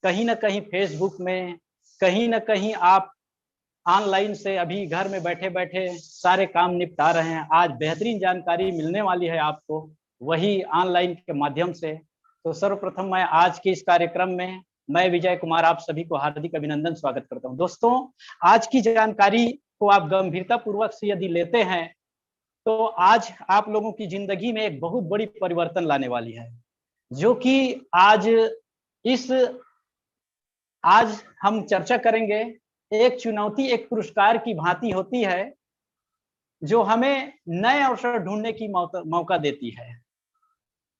कहीं ना कहीं फेसबुक में, कहीं ना कहीं आप ऑनलाइन से अभी घर में बैठे बैठे सारे काम निपटा रहे हैं। आज बेहतरीन जानकारी मिलने वाली है आपको, वही ऑनलाइन के माध्यम से। तो सर्वप्रथम मैं आज के इस कार्यक्रम में मैं विजय कुमार आप सभी को हार्दिक अभिनंदन स्वागत करता हूं। दोस्तों, आज की जानकारी को आप गंभीरता पूर्वक से यदि लेते हैं तो आज आप लोगों की जिंदगी में एक बहुत बड़ी परिवर्तन लाने वाली है, जो कि इस आज हम चर्चा करेंगे। एक चुनौती एक पुरस्कार की भांति होती है, जो हमें नए अवसर ढूंढने की मौका देती है।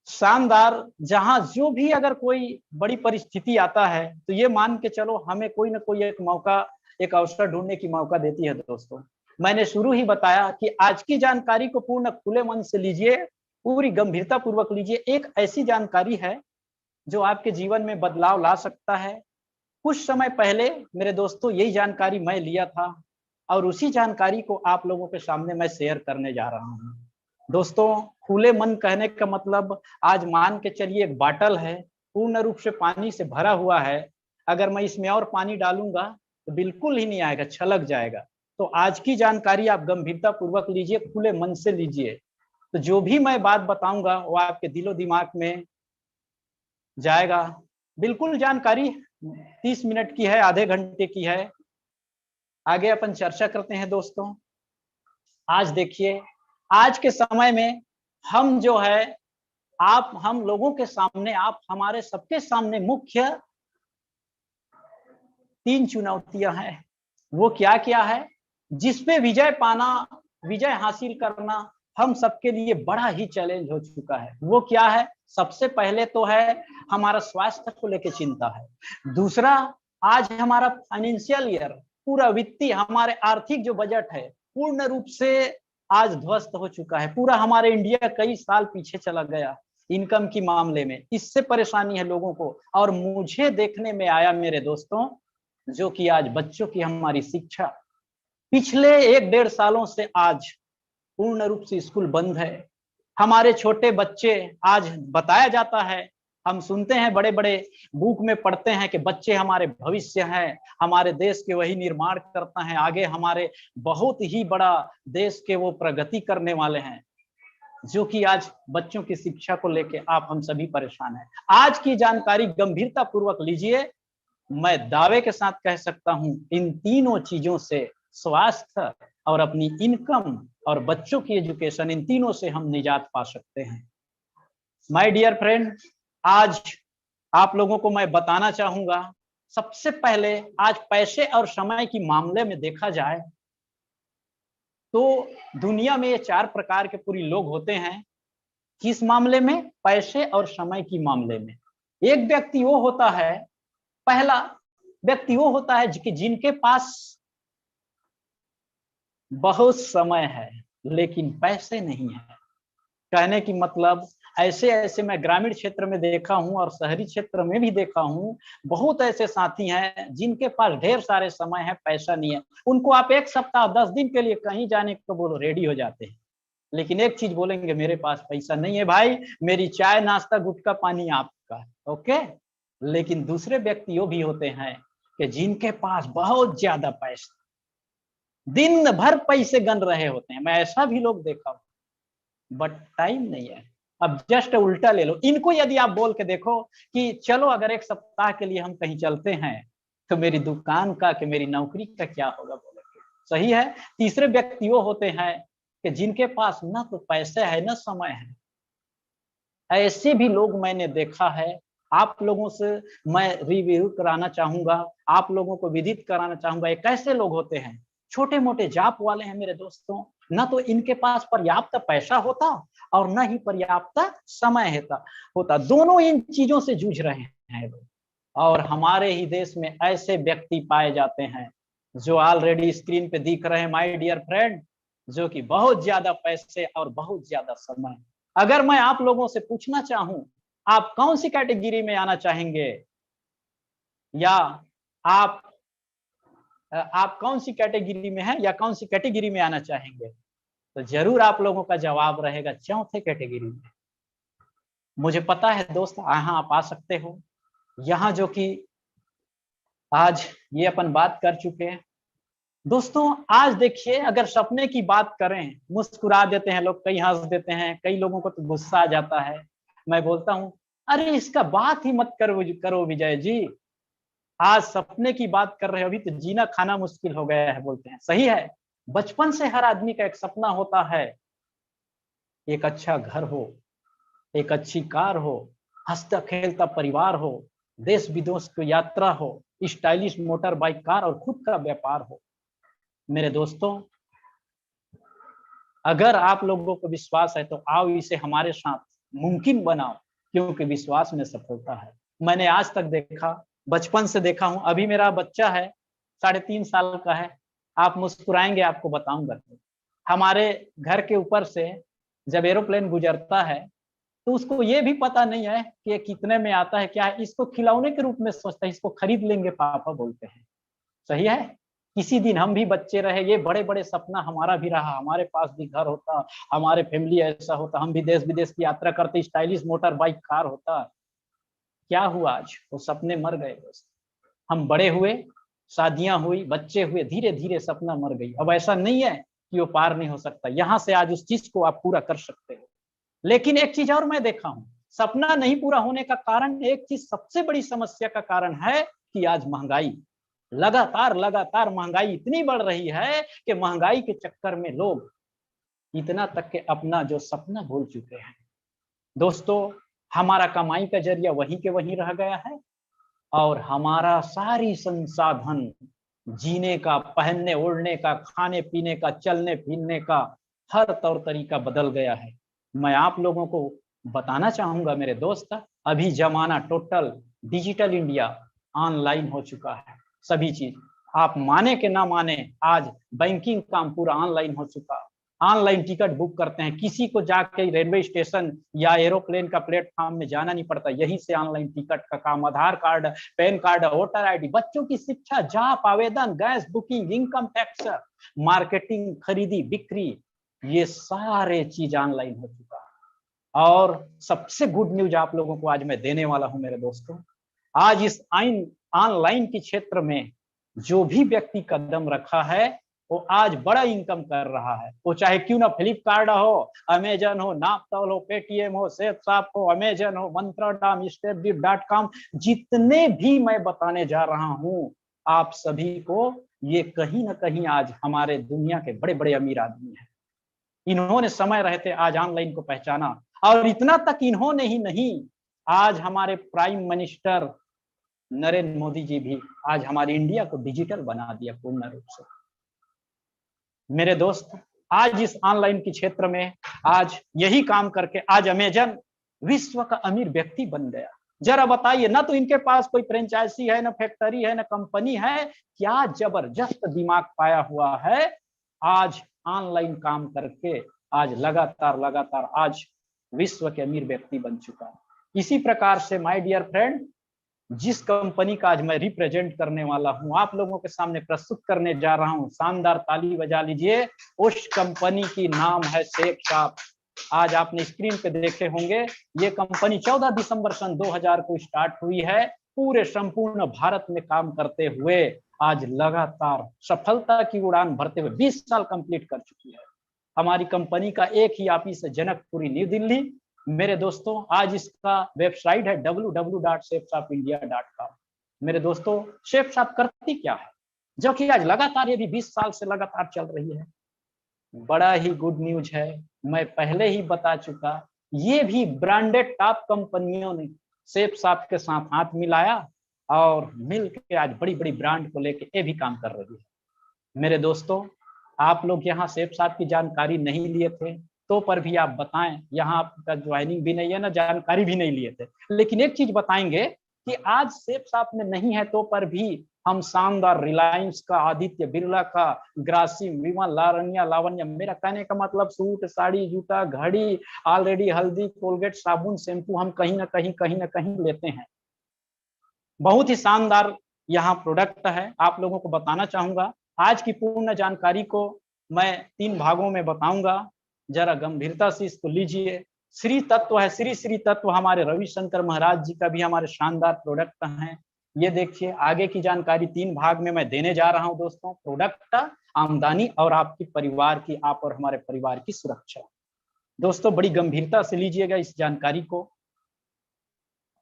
शानदार, जहां जो भी अगर कोई बड़ी परिस्थिति आता है तो ये मान के चलो हमें कोई ना कोई एक मौका, एक अवसर ढूंढने की मौका देती है। दोस्तों, मैंने शुरू ही बताया कि आज की जानकारी को पूर्ण खुले मन से लीजिए, पूरी गंभीरता पूर्वक लीजिए। एक ऐसी जानकारी है जो आपके जीवन में बदलाव ला सकता है। कुछ समय पहले मेरे दोस्तों यही जानकारी मैं लिया था और उसी जानकारी को आप लोगों के सामने मैं शेयर करने जा रहा हूँ। दोस्तों, खुले मन कहने का मतलब, आज मान के चलिए एक बाटल है, पूर्ण रूप से पानी से भरा हुआ है। अगर मैं इसमें और पानी डालूंगा तो बिल्कुल ही नहीं आएगा, छलक जाएगा। तो आज की जानकारी आप गंभीरता पूर्वक लीजिए, खुले मन से लीजिए। तो जो भी मैं बात बताऊंगा वो आपके दिलो दिमाग में जाएगा। बिल्कुल जानकारी 30 मिनट की है, आधे घंटे की है। आगे अपन चर्चा करते हैं। दोस्तों, आज देखिए, आज के समय में हम जो है, हम लोगों के सामने, आप हमारे सबके सामने मुख्य 3 चुनौतियां हैं। वो क्या क्या है, जिसपे विजय पाना, विजय हासिल करना हम सबके लिए बड़ा ही चैलेंज हो चुका है। वो क्या है? सबसे पहले तो है हमारा स्वास्थ्य को लेकर चिंता है। दूसरा, आज हमारा फाइनेंशियल ईयर, पूरा वित्तीय, हमारे आर्थिक जो बजट है पूर्ण रूप से आज ध्वस्त हो चुका है। पूरा हमारे इंडिया कई साल पीछे चला गया इनकम की मामले में। इससे परेशानी है लोगों को। और मुझे देखने में आया मेरे दोस्तों, जो कि आज बच्चों की हमारी शिक्षा, पिछले 1-1.5 सालों से आज पूर्ण रूप से स्कूल बंद है। हमारे छोटे बच्चे, आज बताया जाता है, हम सुनते हैं, बड़े बड़े बुक में पढ़ते हैं कि बच्चे हमारे भविष्य हैं, हमारे देश के वही निर्माण करता है, आगे हमारे बहुत ही बड़ा देश के वो प्रगति करने वाले हैं। जो कि आज बच्चों की शिक्षा को लेके आप हम सभी परेशान हैं। आज की जानकारी गंभीरता पूर्वक लीजिए। मैं दावे के साथ कह सकता हूं, इन तीनों चीजों से, स्वास्थ्य और अपनी इनकम और बच्चों की एजुकेशन, इन तीनों से हम निजात पा सकते हैं। माय डियर फ्रेंड, आज आप लोगों को मैं बताना चाहूंगा, सबसे पहले आज पैसे और समय की मामले में देखा जाए तो दुनिया में ये 4 प्रकार के पूरी लोग होते हैं। किस मामले में? पैसे और समय की मामले में। एक व्यक्ति वो होता है, पहला व्यक्ति वो होता है कि जिनके पास बहुत समय है लेकिन पैसे नहीं है। कहने की मतलब, ऐसे ऐसे मैं ग्रामीण क्षेत्र में देखा हूं और शहरी क्षेत्र में भी देखा हूं, बहुत ऐसे साथी हैं जिनके पास ढेर सारे समय है, पैसा नहीं है। उनको आप 1 सप्ताह 10 दिन के लिए कहीं जाने को बोलो, रेडी हो जाते हैं। लेकिन एक चीज बोलेंगे, मेरे पास पैसा नहीं है भाई, मेरी चाय नाश्ता गुटखा पानी आपका, ओके। लेकिन दूसरे व्यक्ति वो भी होते हैं कि जिनके पास बहुत ज्यादा पैसा, दिन भर पैसे गन रहे होते हैं। मैं ऐसा भी लोग देखा हूं, बट टाइम नहीं है। अब जस्ट उल्टा ले लो, इनको यदि आप बोल के देखो कि चलो अगर 1 सप्ताह के लिए हम कहीं चलते हैं तो मेरी दुकान का, कि मेरी नौकरी का क्या होगा, बोलेंगे। सही है। तीसरे व्यक्ति वो होते हैं कि जिनके पास ना तो पैसे है ना समय है। ऐसे भी लोग मैंने देखा है। आप लोगों से मैं रिव्यू कराना चाहूंगा, आप लोगों को विदित कराना चाहूंगा, ये कैसे लोग होते हैं। छोटे मोटे जॉब वाले हैं मेरे दोस्तों, ना तो इनके पास पर्याप्त पैसा होता और न ही पर्याप्त समय होता। दोनों इन चीजों से जूझ रहे हैं लोग। और हमारे ही देश में ऐसे व्यक्ति पाए जाते हैं जो ऑलरेडी स्क्रीन पे दिख रहे हैं, माय डियर फ्रेंड, जो कि बहुत ज्यादा पैसे और बहुत ज्यादा समय। अगर मैं आप लोगों से पूछना चाहूं, आप कौन सी कैटेगरी में आना चाहेंगे, या आप कौन सी कैटेगरी में हैं, या कौन सी कैटेगरी में आना चाहेंगे, तो जरूर आप लोगों का जवाब रहेगा चौथे कैटेगरी में। मुझे पता है दोस्त, यहाँ आप आ सकते हो। यहाँ जो कि आज ये अपन बात कर चुके हैं दोस्तों। आज देखिए, अगर सपने की बात करें, मुस्कुरा देते हैं लोग, कई हंस देते हैं, कई लोगों को तो गुस्सा आ जाता है। मैं बोलता हूँ, अरे इसका बात ही मत करो करो विजय जी। आज सपने की बात कर रहे हो, अभी तो जीना खाना मुश्किल हो गया है बोलते हैं। सही है, बचपन से हर आदमी का एक सपना होता है, एक अच्छा घर हो, एक अच्छी कार हो, हंसता खेलता परिवार हो, देश विदेश की यात्रा हो, स्टाइलिश मोटर बाइक कार और खुद का व्यापार हो। मेरे दोस्तों, अगर आप लोगों को विश्वास है तो आओ इसे हमारे साथ मुमकिन बनाओ, क्योंकि विश्वास में सफलता है। मैंने आज तक देखा, बचपन से देखा हूं, अभी मेरा बच्चा है 3.5 साल का है। आप मुस्कुराएंगे, आपको बताऊंगा। हमारे घर के ऊपर से जब एरोप्लेन गुजरता है तो उसको ये भी पता नहीं है कि ये कितने में आता है, क्या है, इसको खिलौने के रूप में सोचता है, इसको खरीद लेंगे पापा बोलते हैं। सही है। किसी दिन हम भी बच्चे रहे, ये बड़े बड़े सपना हमारा भी रहा, हमारे पास भी घर होता, हमारे फैमिली ऐसा होता, हम भी देश विदेश की यात्रा करते, स्टाइलिश मोटर बाइक कार होता। क्या हुआ, आज वो सपने मर गए दोस्त। हम बड़े हुए, शादियां हुई, बच्चे हुए, धीरे धीरे सपना मर गई। अब ऐसा नहीं है कि वो पार नहीं हो सकता, यहाँ से आज उस चीज को आप पूरा कर सकते हो। लेकिन एक चीज और मैं देखा हूं, सपना नहीं पूरा होने का कारण, एक चीज सबसे बड़ी समस्या का कारण है कि आज महंगाई, लगातार लगातार महंगाई इतनी बढ़ रही है कि महंगाई के चक्कर में लोग इतना तक के अपना जो सपना भूल चुके हैं। दोस्तों, हमारा कमाई का जरिया वहीं के वहीं रह गया है, और हमारा सारी संसाधन जीने का, पहनने ओढ़ने का, खाने पीने का, चलने फिरने का हर तौर तरीका बदल गया है। मैं आप लोगों को बताना चाहूंगा मेरे दोस्त, अभी जमाना टोटल डिजिटल इंडिया, ऑनलाइन हो चुका है। सभी चीज, आप माने कि ना माने, आज बैंकिंग काम पूरा ऑनलाइन हो चुका। ऑनलाइन टिकट बुक करते हैं, किसी को जाके रेलवे स्टेशन या एरोप्लेन का प्लेटफॉर्म में जाना नहीं पड़ता, यहीं से ऑनलाइन टिकट का काम, Aadhaar card, pan card, voter ID, बच्चों की शिक्षा, जॉब आवेदन, gas booking, income tax, marketing, खरीदी बिक्री, ये सारे चीज ऑनलाइन हो चुका है। और सबसे गुड न्यूज आप लोगों को आज मैं देने वाला हूं मेरे दोस्तों, आज इस ऑनलाइन के क्षेत्र में जो भी व्यक्ति कदम रखा है, वो आज बड़ा इनकम कर रहा है। वो चाहे क्यों ना फ्लिपकार्ट हो, अमेजन हो, नापतौल हो, पेटीएम हो, सेफसाप हो, अमेजन हो, मंत्राडाम, स्टेपडील.com, जितने भी मैं बताने जा रहा हूं, आप सभी को ये कहीं ना कहीं आज हमारे दुनिया के बड़े बड़े अमीर आदमी हैं। इन्होंने समय रहते आज ऑनलाइन को पहचाना, और इतना तक इन्होंने ही नहीं, आज हमारे प्राइम मिनिस्टर नरेंद्र मोदी जी भी आज हमारी इंडिया को डिजिटल बना दिया पूर्ण रूप से। मेरे दोस्त, आज इस ऑनलाइन के क्षेत्र में आज यही काम करके आज अमेजन विश्व का अमीर व्यक्ति बन गया। जरा बताइए, ना तो इनके पास कोई फ्रेंचाइजी है, ना फैक्ट्री है, ना कंपनी है, क्या जबरदस्त दिमाग पाया हुआ है। आज ऑनलाइन काम करके आज लगातार लगातार आज विश्व के अमीर व्यक्ति बन चुका है। इसी प्रकार से माय डियर फ्रेंड, जिस कंपनी का आज मैं रिप्रेजेंट करने वाला हूं, आप लोगों के सामने प्रस्तुत करने जा रहा हूं, शानदार ताली बजा लीजिए, उस कंपनी की नाम है सेफसाप। आज आपने स्क्रीन पे देखे होंगे, ये कंपनी 14 दिसंबर सन 2000 को स्टार्ट हुई है। पूरे संपूर्ण भारत में काम करते हुए आज लगातार सफलता की उड़ान भरते हुए 20 साल कंप्लीट कर चुकी है। हमारी कंपनी का एक ही ऑफिस है, जनकपुरी, न्यू दिल्ली। मेरे दोस्तों, आज इसका वेबसाइट है www.safesapindia.com। मेरे दोस्तों, सेफसाप करती क्या है, जो कि आज लगातार ये भी 20 साल से लगातार चल रही है। बड़ा ही गुड न्यूज है, मैं पहले ही बता चुका, ये भी ब्रांडेड टॉप कंपनियों ने सेफसाप के साथ हाथ मिलाया और मिलकर आज बड़ी बड़ी ब्रांड को लेकर ये भी काम कर रही है। मेरे दोस्तों, आप लोग यहाँ सेफसाप की जानकारी नहीं लिए थे तो पर भी आप बताएं, यहाँ आपका ज्वाइनिंग भी नहीं है ना, जानकारी भी नहीं लिए थे, लेकिन एक चीज बताएंगे कि आज सेफसाप में नहीं है तो पर भी हम शानदार रिलायंस का, आदित्य बिरला का, ग्रासिम, विमल, लारनिया, लावण्य, मेरा कहने का मतलब सूट, साड़ी, जूता, घड़ी, ऑलरेडी हल्दी, कोलगेट, साबुन, शैम्पू हम कहीं ना कहीं लेते हैं। बहुत ही शानदार यहाँ प्रोडक्ट है। आप लोगों को बताना चाहूंगा, आज की पूर्ण जानकारी को मैं 3 भागों में बताऊंगा, जरा गंभीरता से इसको लीजिए। श्री तत्व है, श्री श्री तत्व हमारे रविशंकर महाराज जी का भी हमारे शानदार प्रोडक्ट है। ये देखिए आगे की जानकारी 3 भाग में मैं देने जा रहा हूं दोस्तों। प्रोडक्ट, आमदनी और आपकी परिवार की, आप और हमारे परिवार की सुरक्षा। दोस्तों बड़ी गंभीरता से लीजिएगा इस जानकारी को।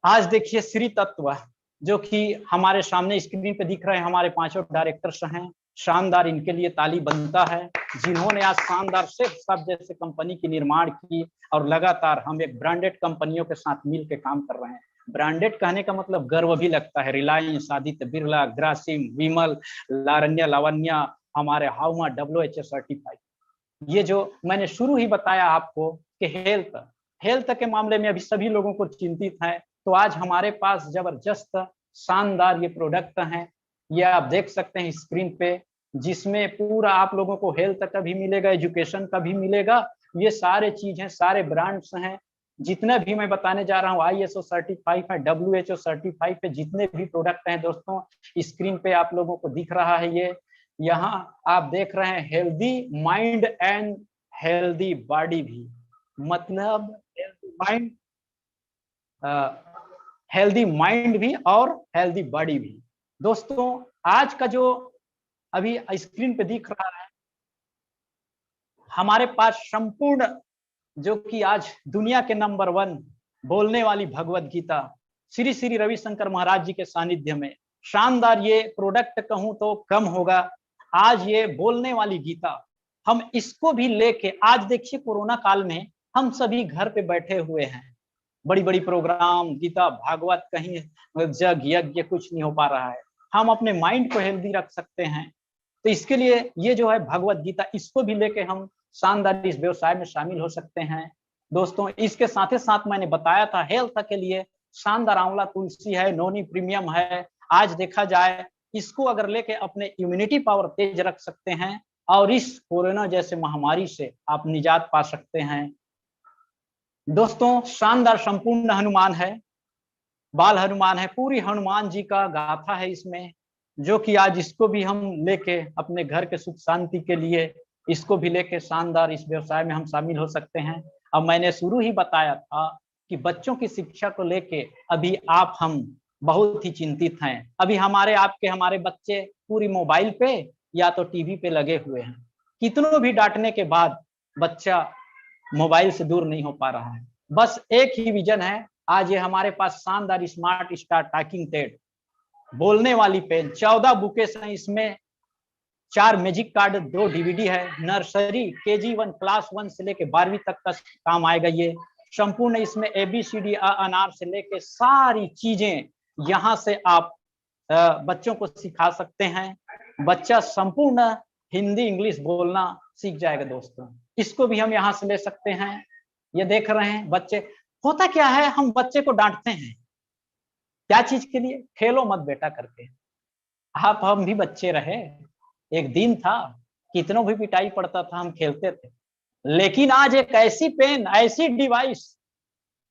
आज देखिए श्री तत्व, जो कि हमारे सामने स्क्रीन पे दिख रहे हैं, हमारे 5 डायरेक्टर्स हैं। शानदार, इनके लिए ताली बनता है, जिन्होंने आज शानदार सेफ सब जैसे कंपनी की निर्माण की और लगातार हम एक ब्रांडेड कंपनियों के साथ मिल के काम कर रहे हैं। ब्रांडेड कहने का मतलब गर्व भी लगता है। रिलायंस, आदित्य बिरला, ग्रासिम, विमल, लारण्य, लावण्य, हमारे हाउमा WHO सर्टिफाइड। ये जो मैंने शुरू ही बताया आपको कि हेल्थ के मामले में अभी सभी लोगों को चिंतित है, तो आज हमारे पास जबरदस्त शानदार ये प्रोडक्ट हैं। ये आप देख सकते हैं स्क्रीन पे, जिसमें पूरा आप लोगों को हेल्थ का भी मिलेगा, एजुकेशन का भी मिलेगा। ये सारे चीज हैं, सारे ब्रांड्स हैं। जितने भी मैं बताने जा रहा हूँ ISO सर्टिफाइड है, WHO सर्टिफाइड है। जितने भी प्रोडक्ट हैं दोस्तों, स्क्रीन पे आप लोगों को दिख रहा है। ये यहाँ आप देख रहे हैं healthy mind and healthy body भी, मतलब हेल्दी माइंड भी और हेल्दी बॉडी भी। दोस्तों आज का जो अभी स्क्रीन पे दिख रहा है, हमारे पास संपूर्ण, जो कि आज दुनिया के नंबर 1 बोलने वाली भगवत गीता, श्री श्री रविशंकर महाराज जी के सानिध्य में शानदार ये प्रोडक्ट कहूं तो कम होगा। आज ये बोलने वाली गीता, हम इसको भी लेके, आज देखिए कोरोना काल में हम सभी घर पे बैठे हुए हैं। बड़ी बड़ी प्रोग्राम, गीता भागवत, कहीं जग यज्ञ कुछ नहीं हो पा रहा है। हम अपने माइंड को हेल्दी रख सकते हैं, तो इसके लिए ये जो है भगवत गीता, इसको भी लेके हम शानदार इस व्यवसाय में शामिल हो सकते हैं। दोस्तों इसके साथ ही साथ मैंने बताया था हेल्थ के लिए शानदार आंवला तुलसी है, नोनी प्रीमियम है। आज देखा जाए इसको अगर लेके अपने इम्यूनिटी पावर तेज रख सकते हैं और इस कोरोना जैसे महामारी से आप निजात पा सकते हैं। दोस्तों शानदार संपूर्ण हनुमान है, बाल हनुमान है, पूरी हनुमान जी का गाथा है इसमें, जो कि आज इसको भी हम लेके अपने घर के सुख शांति के लिए इसको भी लेके शानदार इस व्यवसाय में हम शामिल हो सकते हैं। अब मैंने शुरू ही बताया था कि बच्चों की शिक्षा को लेके अभी आप हम बहुत ही चिंतित हैं। अभी हमारे बच्चे पूरी मोबाइल पे या तो टीवी पे लगे हुए हैं। कितनों भी डांटने के बाद बच्चा मोबाइल से दूर नहीं हो पा रहा है। बस एक ही विजन है। आज ये हमारे पास शानदार स्मार्ट स्टार टॉकिंग टेड बोलने वाली पेन, 14 बुकेस हैं इसमें, 4 मैजिक कार्ड, 2 DVD है। नर्सरी KG1 क्लास 1 से लेके 12वीं तक का काम आएगा। ये संपूर्ण इसमें ABCD अनार से लेके सारी चीजें यहाँ से आप बच्चों को सिखा सकते हैं। बच्चा संपूर्ण हिंदी इंग्लिश बोलना सीख जाएगा दोस्तों। इसको भी हम यहाँ से ले सकते हैं। ये देख रहे हैं बच्चे, होता क्या है, हम बच्चे को डांटते हैं क्या चीज के लिए, खेलो मत बेटा करके। आप हम भी बच्चे रहे, एक दिन था कितनों भी पिटाई पड़ता था, हम खेलते थे। लेकिन आज एक ऐसी पेन, ऐसी डिवाइस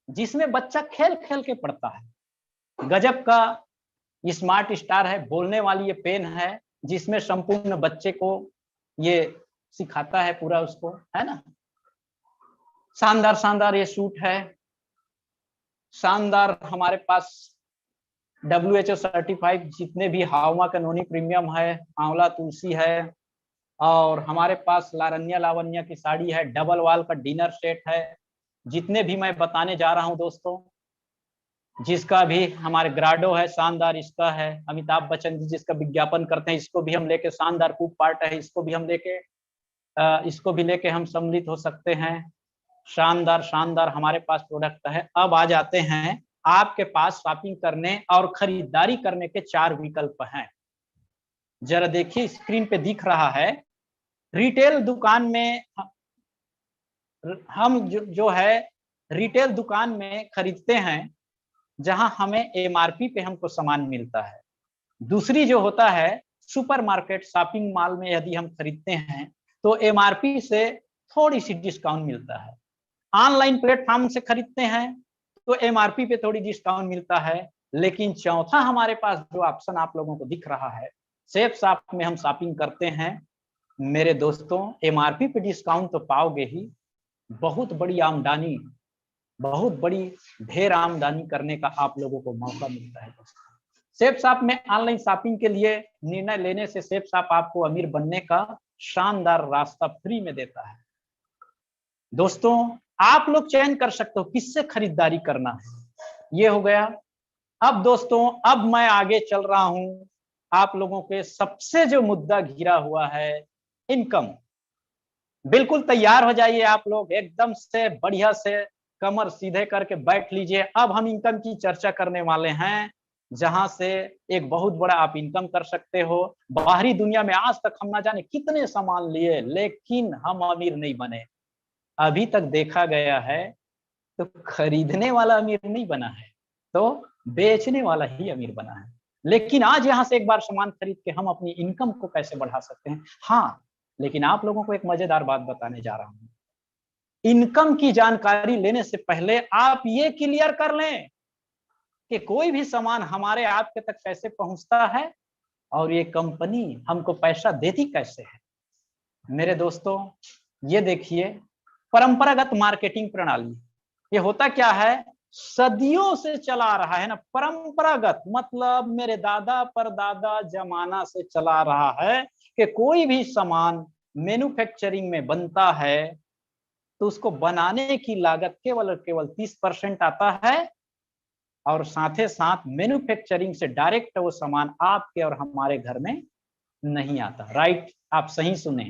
जिसमें बच्चा खेल खेल के पढ़ता है। गजब का स्मार्ट स्टार है, बोलने वाली ये पेन है, जिसमें संपूर्ण बच्चे को ये सिखाता है पूरा उसको, है ना। शानदार शानदार ये सूट है, शानदार हमारे पास WHO सर्टिफाइड जितने भी हाउमा का नोनी प्रीमियम है, आंवला तुलसी है, और हमारे पास लारण्य लावण्य की साड़ी है, डबल वाल का डिनर सेट है। जितने भी मैं बताने जा रहा हूं दोस्तों, जिसका भी हमारे ग्राडो है शानदार, इसका है अमिताभ बच्चन जी जिसका विज्ञापन करते हैं, इसको भी हम लेके, शानदार कूप पार्ट है, इसको भी लेके हम सम्मिलित हो सकते हैं। शानदार शानदार हमारे पास प्रोडक्ट है। अब आ जाते हैं, आपके पास शॉपिंग करने और खरीदारी करने के 4 विकल्प हैं। जरा देखिए स्क्रीन पे दिख रहा है, रिटेल दुकान में हम जो है रिटेल दुकान में खरीदते हैं, जहां हमें MRP पे हमको सामान मिलता है। दूसरी जो होता है सुपरमार्केट शॉपिंग मॉल में यदि हम खरीदते हैं तो MRP से थोड़ी सी डिस्काउंट मिलता है। ऑनलाइन प्लेटफॉर्म से खरीदते हैं तो MRP पे थोड़ी डिस्काउंट मिलता है। लेकिन चौथा हमारे पास जो ऑप्शन आप लोगों को दिख रहा है, सेफ शॉप में हम शॉपिंग करते हैं। मेरे दोस्तों MRP पे डिस्काउंट तो पाओगे ही, बहुत बड़ी आमदनी, बहुत बड़ी ढेर आमदनी करने का आप लोगों को मौका मिलता है दोस्तों। सेफ शॉप में ऑनलाइन शॉपिंग के लिए निर्णय लेने से सेफ शॉप आपको अमीर बनने का शानदार रास्ता फ्री में देता है। दोस्तों, आप लोग चयन कर सकते हो किससे खरीदारी करना है। ये हो गया। अब दोस्तों, अब मैं आगे चल रहा हूं, आप लोगों के सबसे जो मुद्दा घिरा हुआ है, इनकम। बिल्कुल तैयार हो जाइए आप लोग, एकदम से बढ़िया से कमर सीधे करके बैठ लीजिए। अब हम इनकम की चर्चा करने वाले हैं, जहां से एक बहुत बड़ा आप इनकम कर सकते हो। बाहरी दुनिया में आज तक हम ना जाने कितने सामान लिए, लेकिन हम अमीर नहीं बने। अभी तक देखा गया है तो खरीदने वाला अमीर नहीं बना है, तो बेचने वाला ही अमीर बना है। लेकिन आज यहाँ से एक बार सामान खरीद के हम अपनी इनकम को कैसे बढ़ा सकते हैं। हाँ, लेकिन आप लोगों को एक मजेदार बात बताने जा रहा हूं। इनकम की जानकारी लेने से पहले आप ये क्लियर कर लें कि कोई भी सामान हमारे आपके तक कैसे पहुंचता है और ये कंपनी हमको पैसा देती कैसे है। मेरे दोस्तों, ये देखिए, परंपरागत मार्केटिंग प्रणाली, ये होता क्या है, सदियों से चला रहा है ना। परंपरागत मतलब मेरे दादा परदादा जमाना से चला रहा है कि कोई भी सामान मैन्युफैक्चरिंग में बनता है तो उसको बनाने की लागत केवल और केवल 30% आता है, और साथ ही साथ मैन्युफैक्चरिंग से डायरेक्ट वो सामान आपके और हमारे घर में नहीं आता। राइट, आप सही सुने।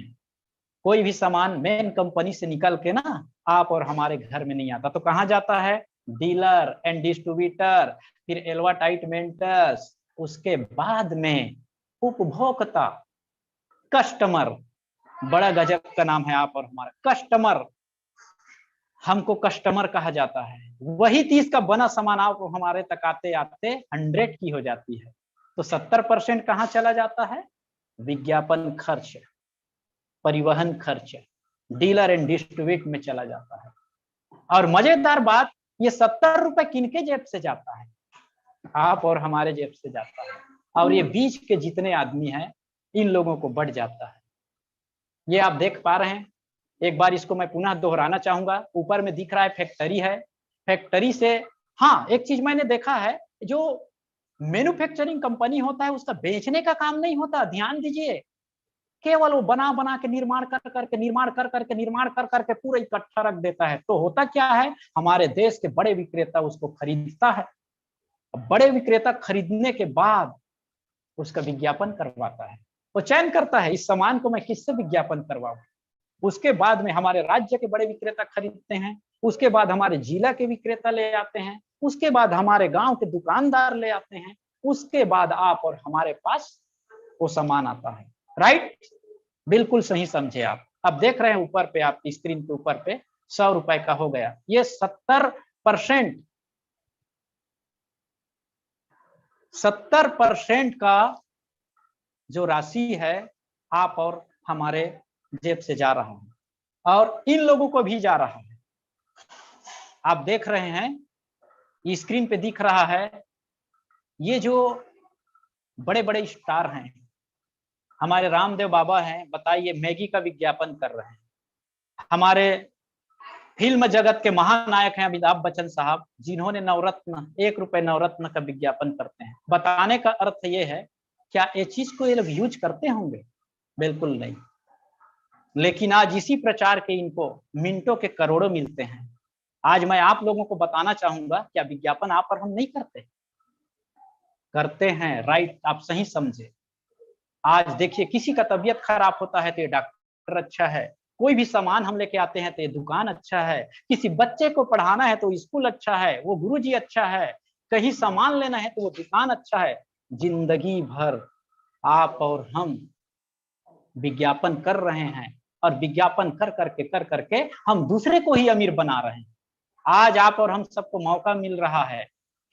कोई भी सामान मेन कंपनी से निकल के ना आप और हमारे घर में नहीं आता, तो कहाँ जाता है, डीलर एंड डिस्ट्रीब्यूटर, फिर एडवर्टाइजमेंटर्स, उसके बाद में उपभोक्ता, कस्टमर। बड़ा गजब का नाम है आप और हमारा, कस्टमर। हमको कस्टमर कहा जाता है। वही 30 का बना सामान आप हमारे तक आते आते 100 की हो जाती है, तो 70% कहाँ चला जाता है, विज्ञापन खर्च, परिवहन खर्च, डीलर एंड डिस्ट्रीब्यूट में चला जाता है। और मजेदार बात, ये 70 रुपए किनके जेब से जाता है, आप और हमारे जेब से जाता है। और ये बीच के जितने आदमी हैं, इन लोगों को बढ़ जाता है। ये आप देख पा रहे हैं, एक बार इसको मैं पुनः दोहराना चाहूंगा। ऊपर में दिख रहा है फैक्ट्री है, फैक्ट्री से, हाँ एक चीज मैंने देखा है, जो मैन्युफैक्चरिंग कंपनी होता है उसका बेचने का काम नहीं होता, ध्यान दीजिए। केवल वो बना बना के निर्माण कर करके पूरा इकट्ठा रख देता है। तो होता क्या है, हमारे देश के बड़े विक्रेता उसको खरीदता है। बड़े विक्रेता खरीदने के बाद उसका विज्ञापन करवाता है, वो चयन करता है इस सामान को मैं किससे विज्ञापन करवाऊं। उसके बाद में हमारे राज्य के बड़े विक्रेता खरीदते हैं, उसके बाद हमारे जिला के विक्रेता ले आते हैं, उसके बाद हमारे गांव के दुकानदार ले आते हैं, उसके बाद आप और हमारे पास वो सामान आता है। राइट, बिल्कुल सही समझे आप। अब देख रहे हैं ऊपर पे, आपकी स्क्रीन के ऊपर पे 100 रुपए का हो गया। ये 70% का जो राशि है आप और हमारे जेब से जा रहा है, और इन लोगों को भी जा रहा है। आप देख रहे हैं स्क्रीन पे दिख रहा है, ये जो बड़े बड़े स्टार हैं, हमारे रामदेव बाबा हैं, बताइए मैगी का विज्ञापन कर रहे हैं। हमारे फिल्म जगत के महानायक हैं अमिताभ बच्चन साहब, जिन्होंने नवरत्न, 1 रुपए नवरत्न का विज्ञापन करते हैं। बताने का अर्थ ये है, क्या ये चीज को ये लोग यूज करते होंगे, बिल्कुल नहीं। लेकिन आज इसी प्रचार के इनको मिनटों के करोड़ों मिलते हैं। आज मैं आप लोगों को बताना चाहूंगा, क्या विज्ञापन आप और हम नहीं करते, करते हैं। राइट, आप सही समझे। आज देखिए, किसी का तबीयत खराब होता है तो ये डॉक्टर अच्छा है, कोई भी सामान हम लेके आते हैं तो ये दुकान अच्छा है, किसी बच्चे को पढ़ाना है तो स्कूल अच्छा है, वो गुरुजी अच्छा है, कहीं सामान लेना है तो वो दुकान अच्छा है। जिंदगी भर आप और हम विज्ञापन कर रहे हैं, और विज्ञापन कर करके हम दूसरे को ही अमीर बना रहे हैं। आज आप और हम सबको मौका मिल रहा है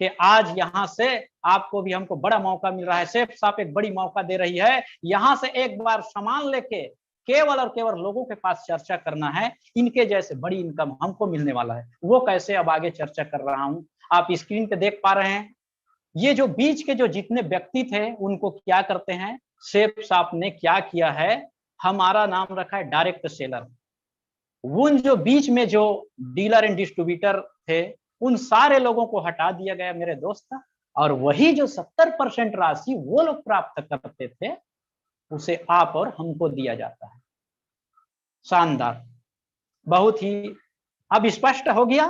कि आज यहाँ से आपको भी हमको बड़ा मौका मिल रहा है। सेफ साहब एक बड़ी मौका दे रही है, यहाँ से एक बार सामान लेके केवल और केवल लोगों के पास चर्चा करना है, इनके जैसे बड़ी इनकम हमको मिलने वाला है। वो कैसे, अब आगे चर्चा कर रहा हूँ। आप स्क्रीन पे देख पा रहे हैं, ये जो बीच के जो जितने व्यक्ति थे उनको क्या करते हैं, सेफ साहब ने क्या किया है, हमारा नाम रखा है डायरेक्ट सेलर। उन जो बीच में जो डीलर एंड डिस्ट्रीब्यूटर थे, उन सारे लोगों को हटा दिया गया मेरे दोस्त। और वही जो 70% राशि वो लोग प्राप्त करते थे उसे आप और हमको दिया जाता है। शानदार, बहुत ही अब स्पष्ट हो गया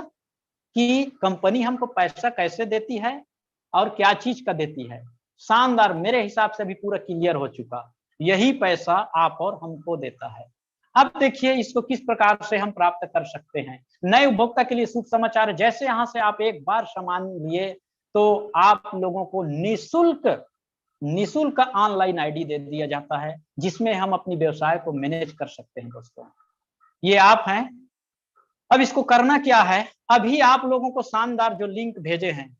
कि कंपनी हमको पैसा कैसे देती है और क्या चीज का देती है। शानदार, मेरे हिसाब से भी पूरा क्लियर हो चुका। यही पैसा आप और हमको देता है। अब देखिए इसको किस प्रकार से हम प्राप्त कर सकते हैं। नए उपभोक्ता के लिए शुभ समाचार है, जैसे यहां से आप एक बार सामान लिए तो आप लोगों को निःशुल्क ऑनलाइन आईडी दे दिया जाता है, जिसमें हम अपनी व्यवसाय को मैनेज कर सकते हैं। दोस्तों ये आप हैं। अब इसको करना क्या है, अभी आप लोगों को शानदार जो लिंक भेजे हैं,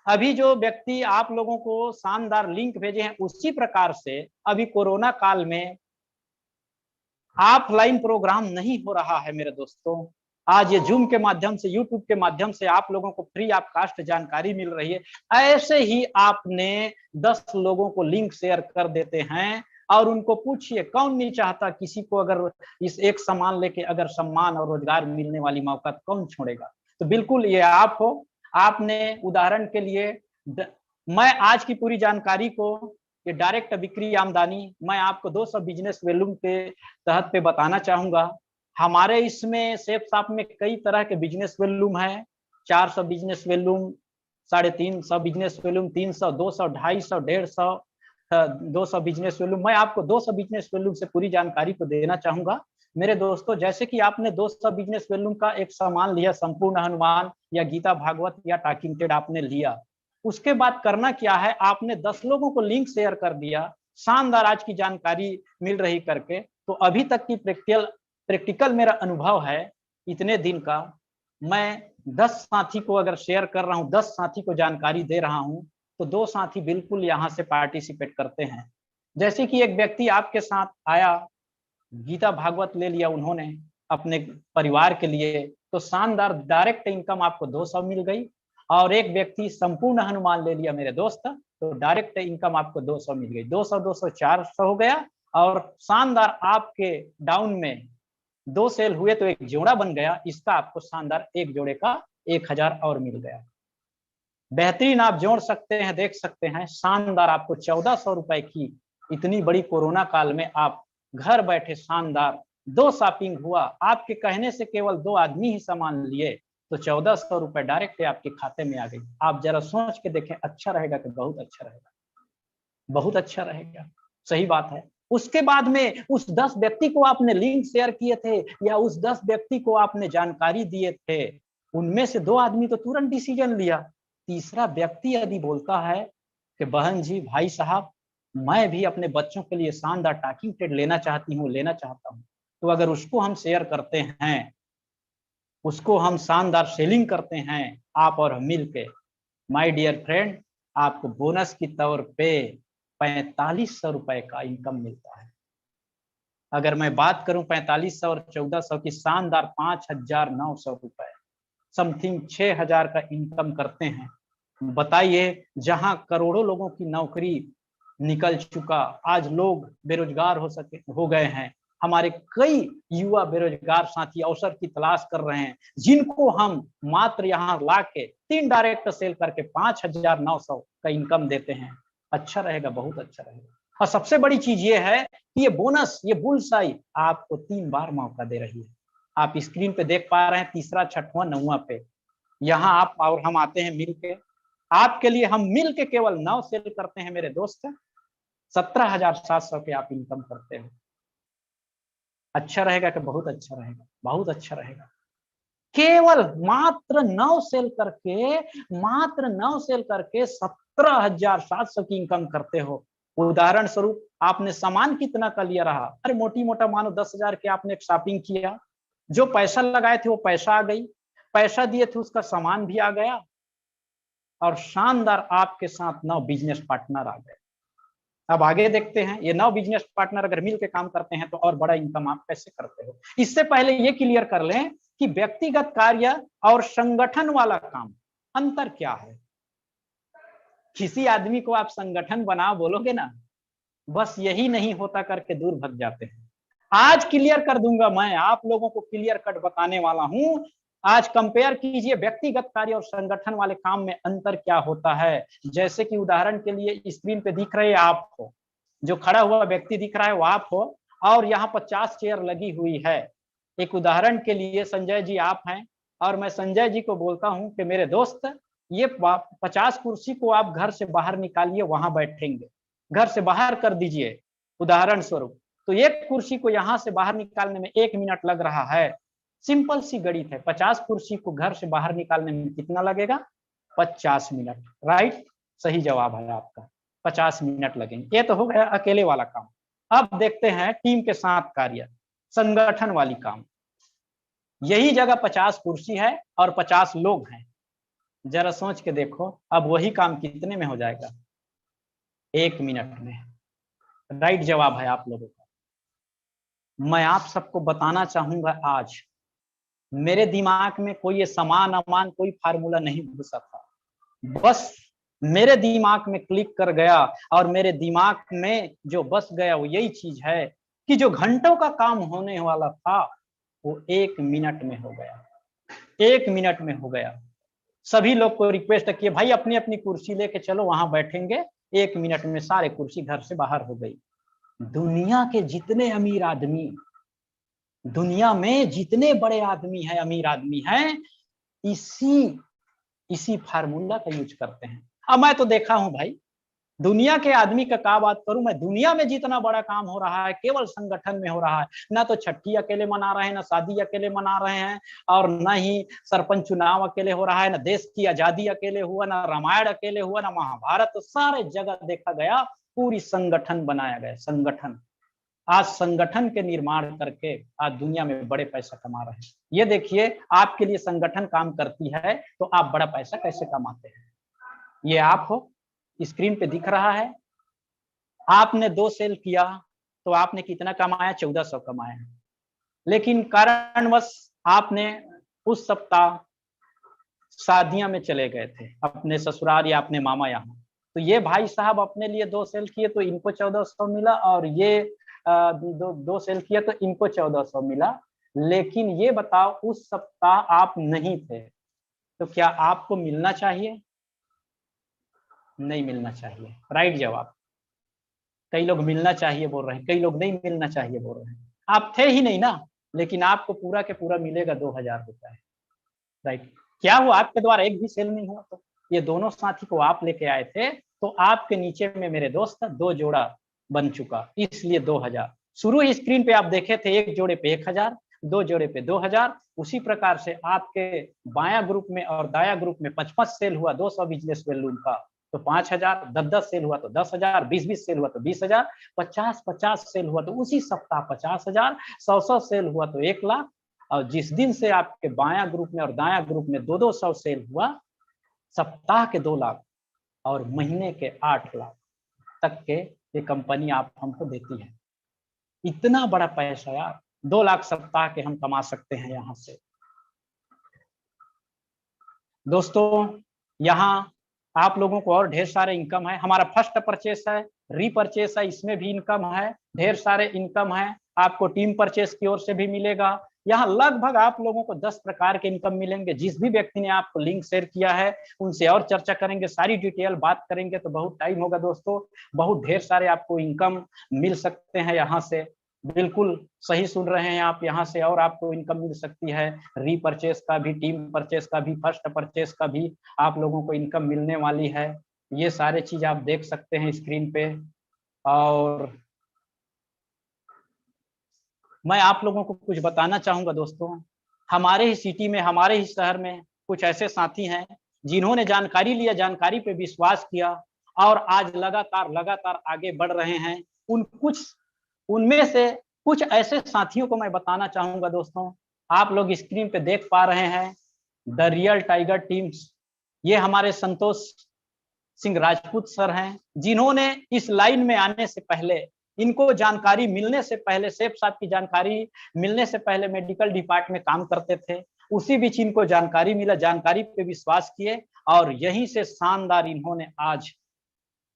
अभी जो व्यक्ति आप लोगों को शानदार लिंक भेजे हैं, उसी प्रकार से अभी कोरोना काल में ऑफलाइन प्रोग्राम नहीं हो रहा है मेरे दोस्तों। आज ये जूम के माध्यम से, यूट्यूब के माध्यम से आप लोगों को फ्री ऑफ कास्ट जानकारी मिल रही है। ऐसे ही आपने 10 लोगों को लिंक शेयर कर देते हैं और उनको पूछिए, कौन नहीं चाहता किसी को अगर इस एक सामान लेके अगर सम्मान और रोजगार मिलने वाली मौका कौन छोड़ेगा। तो बिल्कुल ये आप हो। आपने उदाहरण के लिए मैं आज की पूरी जानकारी को ये डायरेक्ट बिक्री आमदनी मैं आपको 200 बिजनेस वॉल्यूम के तहत पे बताना चाहूंगा। हमारे इसमें सेफ शॉप में कई तरह के बिजनेस वॉल्यूम है। 400 business volume, 350 business volume, 300, 200, 250, 150, 200 business volume. मैं आपको 200 बिजनेस वॉल्यूम से पूरी जानकारी को देना चाहूंगा मेरे दोस्तों। जैसे कि आपने 200 बिजनेस वॉल्यूम का एक सामान लिया, संपूर्ण हनुमान या गीता भागवत या टॉकिंग टेड आपने लिया, उसके बाद करना क्या है, आपने 10 लोगों को लिंक शेयर कर दिया। शानदार आज की जानकारी मिल रही करके। तो अभी तक की प्रैक्टिकल मेरा अनुभव है इतने दिन का, मैं 10 साथी को अगर शेयर कर रहा हूँ, 10 साथी को जानकारी दे रहा हूँ, तो 2 साथी बिल्कुल यहाँ से पार्टिसिपेट करते हैं। जैसे कि एक व्यक्ति आपके साथ आया, गीता भागवत ले लिया उन्होंने अपने परिवार के लिए, तो शानदार डायरेक्ट इनकम आपको 200 मिल गई। और एक व्यक्ति संपूर्ण हनुमान ले लिया मेरे दोस्त, तो डायरेक्ट इनकम आपको 200 मिल गई। 200 200 400 हो गया। और शानदार आपके डाउन में 2 सेल हुए तो एक जोड़ा बन गया, इसका आपको शानदार एक जोड़े का 1000 और मिल गया। बेहतरीन, आप जोड़ सकते हैं, देख सकते हैं। शानदार, आपको 1400 रुपए की इतनी बड़ी कोरोना काल में आप घर बैठे शानदार 2 शॉपिंग हुआ, आपके कहने से केवल 2 आदमी ही सामान लिए, तो 1400 रुपए डायरेक्ट आपके खाते में आ गई। आप जरा सोच के देखें, अच्छा रहेगा कि बहुत अच्छा रहेगा? बहुत अच्छा रहेगा, सही बात है। उसके बाद में उस 10 व्यक्ति को आपने लिंक शेयर किए थे या उस 10 व्यक्ति को आपने जानकारी दिए थे, उनमें से 2 आदमी तो तुरंत डिसीजन लिया। तीसरा व्यक्ति यदि बोलता है कि बहन जी, भाई साहब, मैं भी अपने बच्चों के लिए शानदार टॉकिंग टेड लेना चाहता हूँ, तो अगर उसको हम शेयर करते हैं, उसको हम शानदार सेलिंग करते हैं आप और हम मिलके, माय डियर फ्रेंड, आपको बोनस की तौर पे 4500 रुपए का इनकम मिलता है। अगर मैं बात करूं 4500 और 1400 की, शानदार 5900 रुपए, समथिंग 6000 का इनकम करते हैं। बताइए, जहां करोड़ों लोगों की नौकरी निकल चुका, आज लोग बेरोजगार हो गए हैं। हमारे कई युवा बेरोजगार साथी अवसर की तलाश कर रहे हैं, जिनको हम मात्र यहाँ ला के 3 डायरेक्ट सेल करके 5900 का इनकम देते हैं। अच्छा रहेगा, बहुत अच्छा रहेगा। और सबसे बड़ी चीज ये है कि ये बोनस, ये बुलसाई आपको 3 बार मौका दे रही है। आप स्क्रीन पे देख पा रहे हैं, तीसरा, छठवां, 9वां पे यहाँ आप और हम आते हैं मिलके। आपके लिए हम मिलके केवल 9 सेल करते हैं मेरे दोस्त, 17,700 के आप इनकम करते हो। अच्छा रहेगा कि बहुत अच्छा रहेगा? बहुत अच्छा रहेगा। केवल मात्र 9 सेल करके 17,700 की इनकम करते हो। उदाहरण स्वरूप आपने सामान कितना का लिया रहा, अरे मोटी मोटा मानो 10,000 के आपने एक शॉपिंग किया, जो पैसा लगाए थे वो पैसा आ गई, पैसा दिए थे उसका सामान भी आ गया, और शानदार आपके साथ 9 बिजनेस पार्टनर आ गए। अब आगे देखते हैं, ये 9 बिजनेस पार्टनर अगर मिलकर काम करते हैं तो और बड़ा इनकम आप कैसे करते हो। इससे पहले ये क्लियर कर लें कि व्यक्तिगत कार्य और संगठन वाला काम अंतर क्या है। किसी आदमी को आप संगठन बनाओ बोलोगे ना, बस यही नहीं होता करके दूर भग जाते हैं। आज क्लियर कर दूंगा, मैं आप लोगों को क्लियर कट बताने वाला हूं आज कंपेयर कीजिए व्यक्तिगत कार्य और संगठन वाले काम में अंतर क्या होता है। जैसे कि उदाहरण के लिए स्क्रीन पे दिख रहे आप हो, जो खड़ा हुआ व्यक्ति दिख रहा है वो आप हो, और यहाँ 50 चेयर लगी हुई है। एक उदाहरण के लिए संजय जी आप हैं, और मैं संजय जी को बोलता हूँ कि मेरे दोस्त ये 50 कुर्सी को आप घर से बाहर निकालिए, वहां बैठेंगे, घर से बाहर कर दीजिए उदाहरण स्वरूप, तो एक कुर्सी को यहाँ से बाहर निकालने में 1 मिनट लग रहा है। सिंपल सी गणित है, 50 कुर्सी को घर से बाहर निकालने में कितना लगेगा? 50 मिनट। राइट, सही जवाब है आपका, 50 मिनट लगेंगे। ये तो हो गया अकेले वाला काम। अब देखते हैं टीम के साथ कार्य, संगठन वाली काम। यही जगह 50 कुर्सी है और 50 लोग हैं। जरा सोच के देखो, अब वही काम कितने में हो जाएगा? 1 मिनट में। राइट जवाब है आप लोगों का। मैं आप सबको बताना चाहूंगा, आज मेरे दिमाग में कोई ये समान अमान कोई फार्मूला नहीं घुसा था, बस मेरे दिमाग में क्लिक कर गया, और मेरे दिमाग में जो बस गया वो यही चीज है कि जो घंटों का काम होने वाला था वो 1 मिनट में हो गया। 1 मिनट में हो गया। सभी लोग को रिक्वेस्ट किए, भाई अपनी अपनी कुर्सी लेके चलो, वहां बैठेंगे। 1 मिनट में सारे कुर्सी घर से बाहर हो गई। दुनिया के जितने अमीर आदमी, दुनिया में जितने बड़े आदमी हैं, अमीर आदमी हैं, इसी फार्मूला का यूज करते हैं। अब मैं तो देखा हूं भाई, दुनिया के आदमी का क्या बात करूं मैं, दुनिया में जितना बड़ा काम हो रहा है केवल संगठन में हो रहा है। ना तो छठी अकेले मना रहे हैं, ना शादी अकेले मना रहे हैं, और ना ही सरपंच चुनाव अकेले हो रहा है, ना देश की आजादी अकेले हुआ, ना रामायण अकेले हुआ, ना महाभारत। तो सारे जगह देखा गया, पूरी संगठन बनाया गया। संगठन, आज संगठन के निर्माण करके आज दुनिया में बड़े पैसा कमा रहे हैं। ये देखिए, आपके लिए संगठन काम करती है तो आप बड़ा पैसा कैसे कमाते हैं। ये आप हो, स्क्रीन पे दिख रहा है, आपने 2 सेल किया तो आपने कितना कमाया? 1400 कमाया। लेकिन कारणवश आपने उस सप्ताह शादियां में चले गए थे अपने ससुराल या अपने मामा यहाँ, तो ये भाई साहब अपने लिए 2 सेल किए तो इनको 1400 मिला, और ये दो सेल किया तो इनको 1400 मिला। लेकिन ये बताओ, उस सप्ताह आप नहीं थे, तो क्या आपको मिलना चाहिए? नहीं मिलना चाहिए। राइट जवाब। कई लोग मिलना चाहिए बोल रहे हैं, कई लोग नहीं मिलना चाहिए बोल रहे हैं। आप थे ही नहीं ना, लेकिन आपको पूरा के पूरा मिलेगा 2000 रुपए। राइट, क्या हुआ आपके द्वारा एक भी सेल नहीं हुआ? तो ये दोनों साथी को आप लेके आए थे, तो आपके नीचे में मेरे दोस्त 2 जोड़ा बन चुका, इसलिए 2000। शुरू ही स्क्रीन पे आप देखे थे, एक जोड़े पे 1000, 2 जोड़े पे 2000। उसी प्रकार से आपके बाया ग्रुप में और दाया ग्रुप में 55 सेल हुआ 200 बिजनेस वैल्यूम का तो 5000, 10-10 सेल हुआ तो 10,000, 20-20 सेल हुआ तो 20,000, 50-50 सेल हुआ तो उसी सप्ताह 50,000, 100-100 सेल हुआ तो 1 लाख। और जिस दिन से आपके बाया ग्रुप में और दाया ग्रुप में 200 सेल हुआ, सप्ताह के 2 लाख और महीने के 8 लाख तक के ये कंपनी आप हमको देती है। इतना बड़ा पैसा यार, 2 लाख सप्ताह के हम कमा सकते हैं यहाँ से। दोस्तों, यहाँ आप लोगों को और ढेर सारे इनकम है। हमारा फर्स्ट परचेस है, रीपरचेस है, इसमें भी इनकम है, ढेर सारे इनकम है। आपको टीम परचेस की ओर से भी मिलेगा। यहाँ लगभग आप लोगों को 10 प्रकार के इनकम मिलेंगे। जिस भी व्यक्ति ने आपको लिंक शेयर किया है उनसे और चर्चा करेंगे, सारी डिटेल बात करेंगे, तो बहुत टाइम होगा दोस्तों। बहुत ढेर सारे आपको इनकम मिल सकते हैं यहाँ से। बिल्कुल सही सुन रहे हैं आप, यहाँ से और आपको इनकम मिल सकती है। रीपरचेस का भी, टीम परचेस का भी, फर्स्ट परचेस का भी आप लोगों को इनकम मिलने वाली है। ये सारे चीज आप देख सकते हैं स्क्रीन पे। और मैं आप लोगों को कुछ बताना चाहूंगा दोस्तों, हमारे ही सिटी में, हमारे ही शहर में कुछ ऐसे साथी हैं जिन्होंने जानकारी लिया, जानकारी पे विश्वास किया और आज लगातार लगातार आगे बढ़ रहे हैं। उनमें से कुछ ऐसे साथियों को मैं बताना चाहूंगा दोस्तों। आप लोग स्क्रीन पे देख पा रहे हैं द रियल टाइगर टीम्स। ये हमारे संतोष सिंह राजपूत सर हैं, जिन्होंने इस लाइन में आने से पहले, इनको जानकारी मिलने से पहले, शेफ साहब की जानकारी मिलने से पहले मेडिकल डिपार्टमेंट में काम करते थे। उसी बीच इनको जानकारी मिला, जानकारी पे विश्वास किए और यहीं से शानदार इन्होंने आज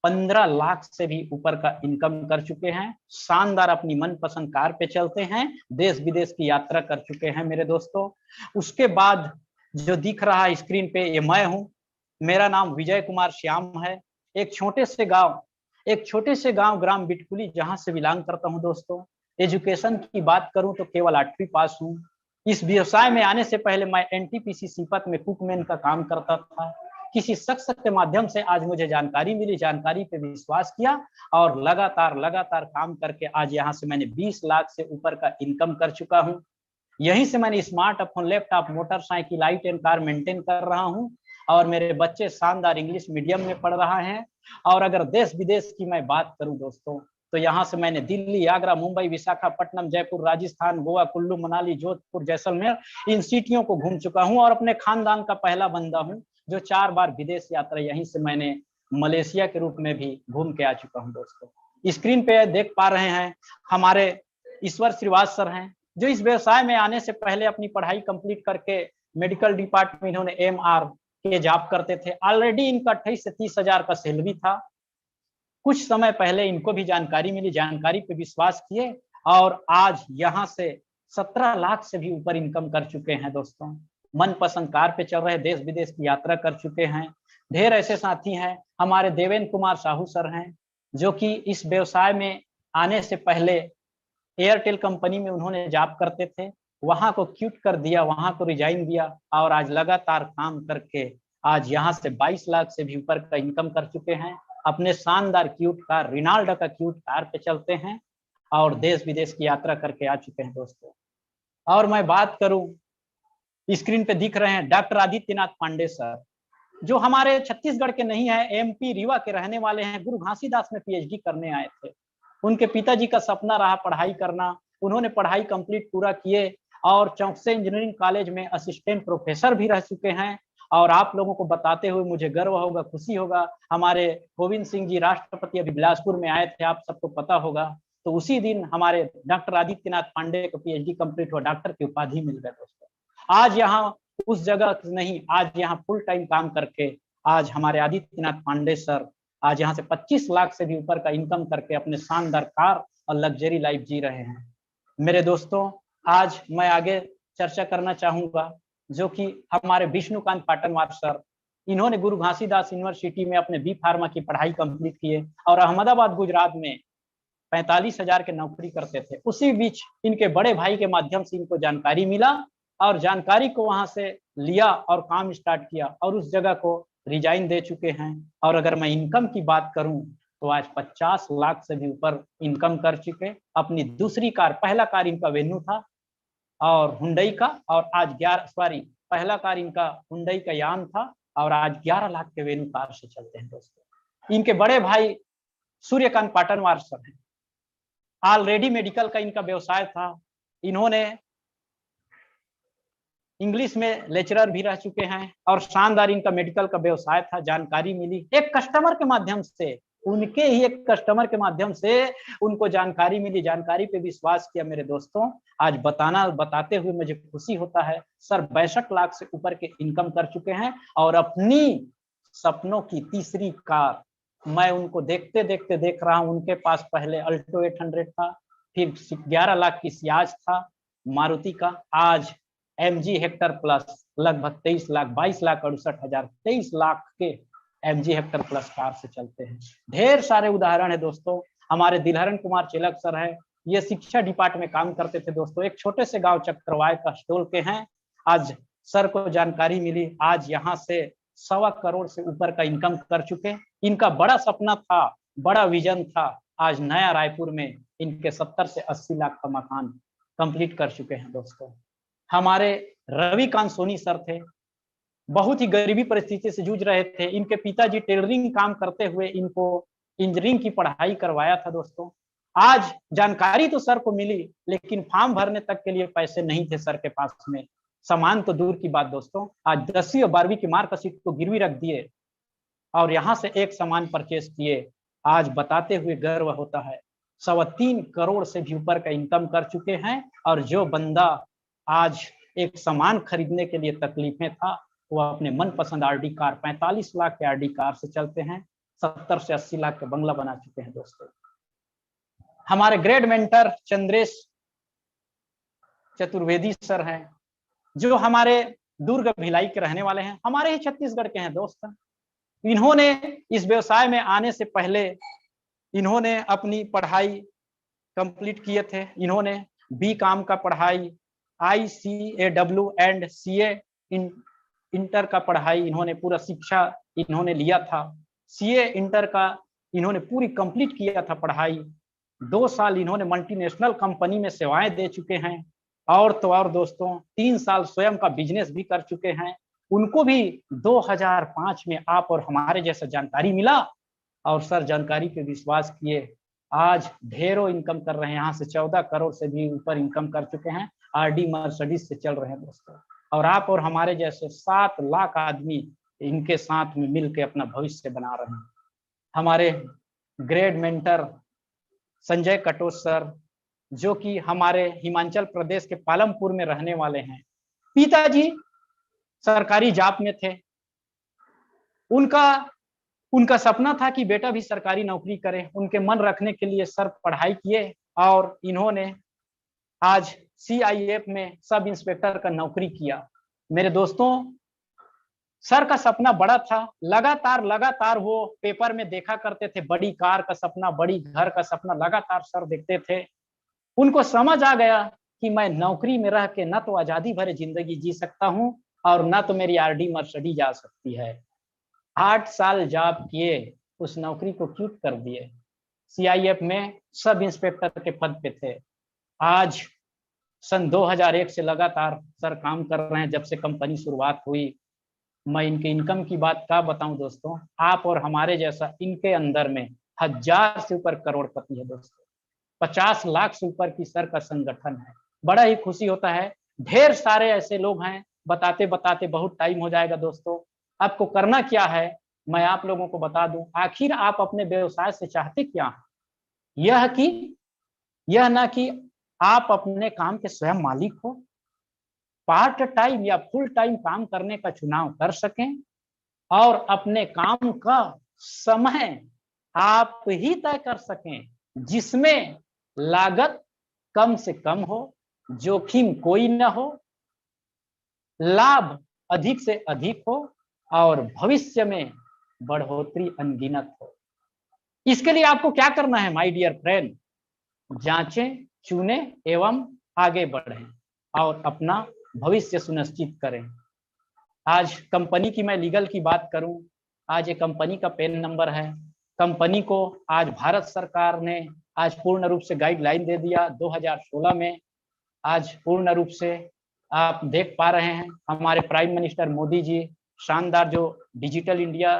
15 लाख से भी ऊपर का इनकम कर चुके हैं। शानदार अपनी मनपसंद कार पे चलते हैं, देश विदेश की यात्रा कर चुके हैं मेरे दोस्तों। उसके बाद जो दिख रहा है स्क्रीन पे, ये मैं हूँ। मेरा नाम विजय कुमार श्याम है। एक छोटे से गांव ग्राम बिटकुली, जहां से बिलोंग करता हूं दोस्तों। एजुकेशन की बात करूं तो केवल 8वीं पास हूं। इस व्यवसाय में आने से पहले मैं एनटीपीसी सीपत में कुकमैन का काम करता था। किसी शख्स के माध्यम से आज मुझे जानकारी मिली, जानकारी पे विश्वास किया और लगातार काम करके आज यहाँ से मैंने 20 लाख से ऊपर का इनकम कर चुका हूँ। यहीं से मैंने smartphone, laptop, motorcycle, light and car maintain कर रहा हूँ और मेरे बच्चे शानदार इंग्लिश मीडियम में पढ़ रहा है। और अगर देश विदेश की मैं बात करूं दोस्तों, तो यहाँ से मैंने दिल्ली, आगरा, मुंबई, विशाखापट्टनम, जयपुर, राजस्थान, गोवा, कुल्लू मनाली, जोधपुर, जैसलमेर, इन सिटियों को घूम चुका हूँ और अपने खानदान का पहला बंदा हूँ जो 4 बार विदेश यात्रा, यहीं से मैंने मलेशिया के रूप में भी घूम के आ चुका हूँ दोस्तों। स्क्रीन पे देख पा रहे हैं हमारे ईश्वर श्रीवास्तव सर हैं, जो इस व्यवसाय में आने से पहले अपनी पढ़ाई कंप्लीट करके मेडिकल डिपार्टमेंट में इन्होंने एमआर के जॉब करते थे। ऑलरेडी इनका 28 से 30 हजार का सैलरी था। कुछ समय पहले इनको भी जानकारी मिली, जानकारी पे विश्वास किए और आज यहाँ से 17 लाख से भी ऊपर इनकम कर चुके हैं दोस्तों। मनपसंद कार पे चल रहे, देश विदेश की यात्रा कर चुके हैं। ढेर ऐसे साथी हैं, हमारे देवेंद्र कुमार साहू सर हैं, जो कि इस व्यवसाय में आने से पहले एयरटेल कंपनी में उन्होंने जॉब करते थे, वहां को क्विट कर दिया, वहां को रिजाइन दिया और आज लगातार काम करके आज यहाँ से 22 लाख से भी ऊपर का इनकम कर चुके हैं। अपने शानदार क्यूट कार, रिनाल्डो का क्यूट कार पे चलते हैं और देश विदेश की यात्रा करके आ चुके हैं दोस्तों। और मैं बात करूं, स्क्रीन पे दिख रहे हैं डॉक्टर आदित्यनाथ पांडे सर, जो हमारे छत्तीसगढ़ के नहीं है, एमपी रीवा के रहने वाले हैं। गुरु घासीदास में पीएचडी करने आए थे। उनके पिताजी का सपना रहा पढ़ाई करना, उन्होंने पढ़ाई कंप्लीट पूरा किए और चौकसे इंजीनियरिंग कॉलेज में असिस्टेंट प्रोफेसर भी रह चुके हैं। और आप लोगों को बताते हुए मुझे गर्व होगा, खुशी होगा, हमारे गोविंद सिंह जी राष्ट्रपति अभी बिलासपुर में आए थे, आप सबको पता होगा। तो उसी दिन हमारे डॉक्टर आदित्यनाथ पांडे को पीएचडी कंप्लीट हुआ, डॉक्टर की उपाधि मिल गई दोस्तों। आज यहाँ उस जगह नहीं, आज यहाँ फुल टाइम काम करके आज हमारे आदित्यनाथ पांडे सर आज यहाँ से 25 लाख से भी ऊपर का इनकम करके अपने शानदार कार और लग्जरी लाइफ जी रहे हैं। मेरे दोस्तों, आज मैं आगे चर्चा करना चाहूंगा जो कि हमारे विष्णुकांत पाटनवार सर, इन्होंने गुरु घासीदास यूनिवर्सिटी में अपने बी फार्मा की पढ़ाई कंप्लीट किए और अहमदाबाद गुजरात में 45,000 के नौकरी करते थे। उसी बीच इनके बड़े भाई के माध्यम से इनको जानकारी मिला और जानकारी को वहां से लिया और काम स्टार्ट किया और उस जगह को रिजाइन दे चुके हैं। और अगर मैं इनकम की बात करूं तो आज 50 लाख से भी ऊपर इनकम कर चुके। अपनी दूसरी कार, पहला कार इनका वेन्यू था और हुंडई का, और आज पहला कार इनका हुंडई का यान था और आज 11 लाख के वेन्यू कार से चलते हैं दोस्तों। इनके बड़े भाई सूर्यकांत पाटनवार सर हैं, ऑलरेडी मेडिकल का इनका व्यवसाय था। इन्होंने इंग्लिश में लेक्चरर भी रह चुके हैं और शानदार इनका मेडिकल का व्यवसाय था। जानकारी मिली एक कस्टमर के माध्यम से, उनके ही एक कस्टमर के माध्यम से उनको जानकारी मिली, जानकारी पे विश्वास किया। मेरे दोस्तों, आज बताते हुए मुझे खुशी होता है, सर 62 लाख से ऊपर के इनकम कर चुके हैं और अपनी सपनों की तीसरी कार मैं उनको देखते देखते देख रहा हूं। उनके पास पहले अल्टो 800 था, फिर 11 लाख की सियाज था मारुति का, आज एमजी हेक्टर प्लस लगभग 23 लाख, 22 लाख 68,000, 23 लाख के एमजी हेक्टर प्लस कार से चलते हैं। ढेर सारे उदाहरण है दोस्तों। हमारे दिलहरण कुमार चेलक सर है, ये शिक्षा डिपार्टमेंट में काम करते थे दोस्तों, एक छोटे से गांव चक्रवाय का स्टोल के हैं। आज सर को जानकारी मिली, आज यहाँ से 1.25 करोड़ से ऊपर का इनकम कर चुके। इनका बड़ा सपना था, बड़ा विजन था, आज नया रायपुर में इनके 70 से 80 लाख का मकान कंप्लीट कर चुके हैं दोस्तों। हमारे रविकांत सोनी सर थे, बहुत ही गरीबी परिस्थिति से जूझ रहे थे। इनके पिताजी टेलरिंग काम करते हुए इनको इंजीनियरिंग की पढ़ाई करवाया था दोस्तों। आज जानकारी तो सर को मिली, लेकिन फॉर्म भरने तक के लिए पैसे नहीं थे सर के पास में। सामान तो दूर की बात दोस्तों, आज 10वीं और 12वीं की मार्कशीट को गिरवी रख दिए और यहाँ से एक सामान परचेज किए। आज बताते हुए गर्व होता है, 3.25 करोड़ से भी ऊपर का इनकम कर चुके हैं। और जो बंदा आज एक सामान खरीदने के लिए तकलीफ में था, वो अपने मनपसंद आरडी कार, 45 लाख के आरडी कार से चलते हैं। 70 से 80 लाख का बंगला बना चुके हैं दोस्तों। हमारे grade mentor Chandresh Chaturvedi sir हैं, जो हमारे दुर्ग भिलाई के रहने वाले हैं, हमारे ही छत्तीसगढ़ के हैं दोस्त। इन्होंने इस व्यवसाय में आने से पहले इन्होंने अपनी पढ़ाई कंप्लीट किए थे। इन्होंने बी.कॉम का पढ़ाई, ICAW एंड CA इंटर का पढ़ाई इन्होंने पूरा शिक्षा इन्होंने लिया था। CA इंटर का इन्होंने पूरी कंप्लीट किया था पढ़ाई। 2 साल इन्होंने मल्टीनेशनल कंपनी में सेवाएं दे चुके हैं। और तो और दोस्तों 3 साल स्वयं का बिजनेस भी कर चुके हैं। उनको भी 2005 में आप और हमारे जैसा जानकारी मिला और सर जानकारी पे विश्वास किए, आज ढेरों इनकम कर रहे हैं। यहाँ से 14 करोड़ से भी ऊपर इनकम कर चुके हैं। RD मर्सिडीज से चल रहे हैं दोस्तों। और आप और हमारे जैसे 7 लाख आदमी इनके साथ में मिलकर अपना भविष्य बना रहे हैं। हमारे grade mentor Sanjay Katoch sir, जो कि हमारे हिमाचल प्रदेश के पालमपुर में रहने वाले हैं। पिताजी सरकारी जॉब में थे। उनका सपना था कि बेटा भी सरकारी नौकरी करे। उनके मन रखने के लिए सर पढ़ाई किए और इन्होंने आज CIF में सब इंस्पेक्टर का नौकरी किया। मेरे दोस्तों, सर का सपना बड़ा था। लगातार वो पेपर में देखा करते थे, बड़ी कार का सपना, बड़ी घर का सपना लगातार सर देखते थे। उनको समझ आ गया कि मैं नौकरी में रह के न तो आजादी भरे जिंदगी जी सकता हूं और न तो मेरी RD मर्सिडीज जा सकती है। 8 साल जॉब किए, उस नौकरी को क्विट कर दिए। CIF में सब इंस्पेक्टर के पद पे थे। आज सन 2001 से लगातार सर काम कर रहे हैं, जब से कंपनी शुरुआत हुई। मैं इनके इनकम की बात क्या बताऊं दोस्तों, आप और हमारे जैसा इनके अंदर में 1000 से ऊपर करोड़पति है दोस्तों। 50 लाख से ऊपर की सर का संगठन है। बड़ा ही खुशी होता है। ढेर सारे ऐसे लोग हैं, बताते बताते बहुत टाइम हो जाएगा दोस्तों। आपको करना क्या है मैं आप लोगों को बता दूं। आखिर आप अपने व्यवसाय से चाहते क्या हैं? यह ना कि आप अपने काम के स्वयं मालिक हो, पार्ट टाइम या फुल टाइम काम करने का चुनाव कर सकें और अपने काम का समय आप ही तय कर सकें, जिसमें लागत कम से कम हो, जोखिम कोई न हो, लाभ अधिक से अधिक हो और भविष्य में बढ़ोतरी अनगिनत हो। इसके लिए आपको क्या करना है माय डियर फ्रेंड? जांचें, चुने एवं आगे बढ़ें और अपना भविष्य सुनिश्चित करें। आज कंपनी की मैं लीगल की बात करूं, आज ये कंपनी का पैन नंबर है। कंपनी को आज भारत सरकार ने आज पूर्ण रूप से गाइडलाइन दे दिया 2016 में। आज पूर्ण रूप से आप देख पा रहे हैं, हमारे प्राइम मिनिस्टर मोदी जी शानदार जो डिजिटल इंडिया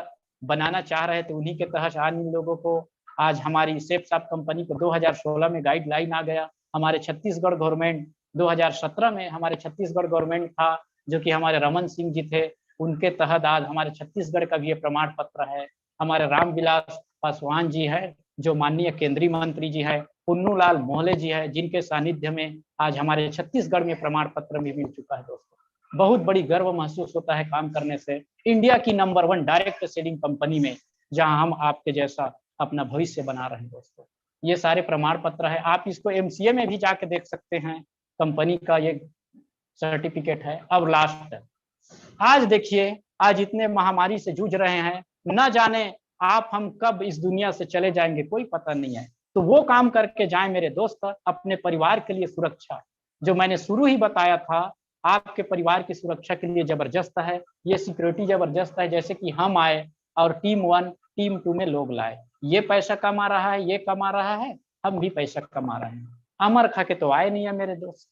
बनाना चाह रहे थे, उन्हीं के तहत आज इन लोगों को आज हमारी सेफसॉफ्ट कंपनी को 2016 में गाइडलाइन आ गया। हमारे छत्तीसगढ़ गवर्नमेंट 2017 में हमारे छत्तीसगढ़ गवर्नमेंट था, जो कि हमारे रमन सिंह जी थे, उनके तहत आज हमारे छत्तीसगढ़ का भी ये प्रमाण पत्र है। हमारे रामविलास पासवान जी है, जो माननीय केंद्रीय मंत्री जी है, पुन्नूलाल मोहले जी है, जिनके सानिध्य में आज हमारे छत्तीसगढ़ में प्रमाण पत्र भी मिल चुका है दोस्तों। बहुत बड़ी गर्व महसूस होता है काम करने से इंडिया की नंबर 1 डायरेक्ट सेलिंग कंपनी में, जहां हम आपके जैसा अपना भविष्य बना रहे हैं दोस्तों। ये सारे प्रमाण पत्र है, आप इसको MCA में भी जाके देख सकते हैं। कंपनी का ये सर्टिफिकेट है। अब लास्ट है, आज देखिए, आज इतने महामारी से जूझ रहे हैं, न जाने आप हम कब इस दुनिया से चले जाएंगे, कोई पता नहीं है। तो वो काम करके जाएं मेरे दोस्त, अपने परिवार के लिए सुरक्षा, जो मैंने शुरू ही बताया था, आपके परिवार की सुरक्षा के लिए जबरदस्त है। ये सिक्योरिटी जबरदस्त है, जैसे कि हम आए और टीम 1 टीम 2 में लोग लाए। ये पैसा कमा रहा है, ये कमा रहा है, हम भी पैसा कमा रहे हैं। अमर खा के तो आए नहीं है मेरे दोस्त।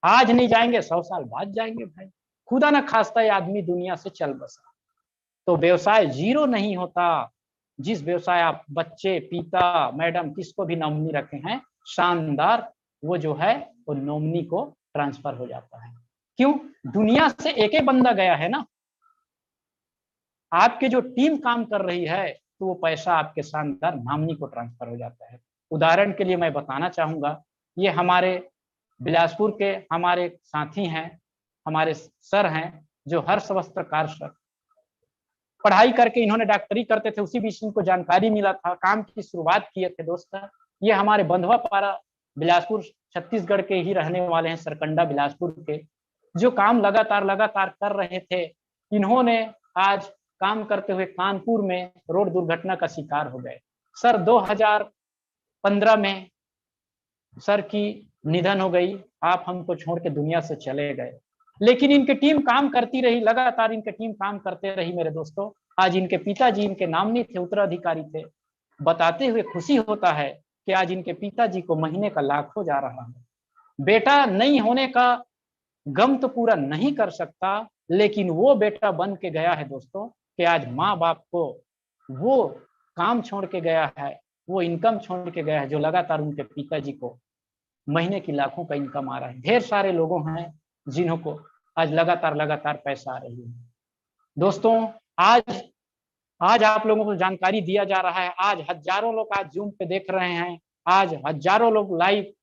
आज नहीं जाएंगे 100 साल बाद जाएंगे भाई। खुदा न खास्ता ये आदमी दुनिया से चल बसा। तो व्यवसाय जीरो नहीं होता। जिस व्यवसाय आप बच्चे, पिता, मैडम किसको भी नॉमिनी रखे हैं, शानदार, वो जो है वो नॉमिनी को ट्रांसफर हो जाता है। क्यों? दुनिया से एक ही बंदा गया है ना। आपके जो टीम काम कर रही है, तो वो पैसा आपके शानदार नॉमिनी को ट्रांसफर हो जाता है। उदाहरण के लिए मैं बताना चाहूंगा, ये हमारे बिलासपुर के हमारे साथी हैं, हमारे सर हैं, जो हर्ष वस्त्रकार सर। पढ़ाई करके इन्होंने डॉक्टरी करते थे, उसी बीच इनको जानकारी मिला था, काम की शुरुआत किए थे दोस्त। ये हमारे बंधवा पारा बिलासपुर छत्तीसगढ़ के ही रहने वाले हैं, सरकंडा बिलासपुर के, जो काम लगातार लगातार कर रहे थे। इन्होंने आज काम करते हुए कानपुर में रोड दुर्घटना का शिकार हो गए। सर 2015 में सर की निधन हो गई, आप हमको छोड़ के दुनिया से चले गए, लेकिन इनकी टीम काम करती रही, लगातार इनकी टीम काम करते रही मेरे दोस्तों। आज इनके पिताजी इनके नामनी थे, उत्तराधिकारी थे। बताते हुए खुशी होता है कि आज इनके पिताजी को महीने का लाखों जा रहा है। बेटा नहीं होने का गम तो पूरा नहीं कर सकता, लेकिन वो बेटा बन के गया है दोस्तों कि आज माँ बाप को वो काम छोड़ के गया है, वो इनकम छोड़ के गया है जो लगातार उनके पिताजी को महीने की लाखों का इनकम आ रहा है। ढेर सारे लोगों हैं जिन्हों को आज लगातार लगातार पैसा आ रही है। दोस्तों आज आप लोगों को जानकारी दिया जा रहा है। आज हजारों लोग आज जूम पे देख रहे हैं, आज हजारों लोग लाइव